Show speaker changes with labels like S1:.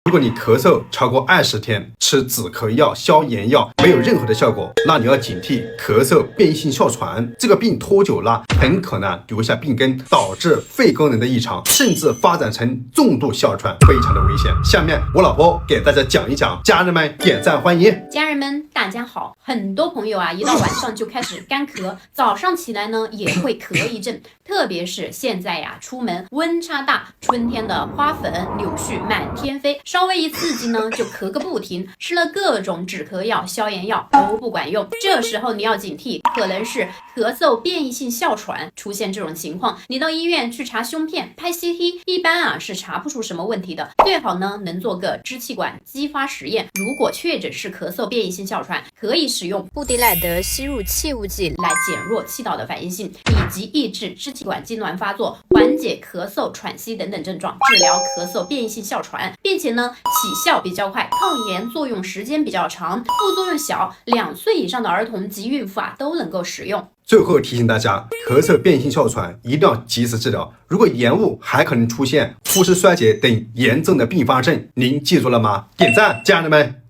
S1: 如果你咳嗽超过20天，吃止咳药、消炎药没有任何的效果，那你要警惕咳嗽变异性哮喘。这个病拖久了，很可能留下病根，导致肺功能的异常，甚至发展成重度哮喘，非常的危险。下面我老婆给大家讲一讲，家人们点赞欢迎。
S2: 家人们大家好，很多朋友啊，一到晚上就开始干咳，早上起来呢也会咳一阵，特别是现在呀，出门温差大，春天的花粉、柳絮满天飞，稍微一刺激呢就咳个不停，吃了各种止咳药、消炎药都不管用。这时候你要警惕，可能是咳嗽变异性哮喘。出现这种情况，你到医院去查胸片、拍 CT， 一般啊是查不出什么问题的。最好呢能做个支气管激发实验。如果确诊是咳嗽变异性哮喘，可以使用布地赖德吸入气雾剂来减弱气道的反应性，以及抑制支气管痉挛发作，缓解咳嗽、喘息等等症状，治疗咳嗽变异性哮喘，并且呢起效比较快，抗炎作用时间比较长，副作用小，2岁以上的儿童及孕妇啊都能够使用。
S1: 最后提醒大家，咳嗽变异性哮喘一定要及时治疗，如果延误还可能出现呼吸衰竭等严重的并发症。您记住了吗？点赞，家人们。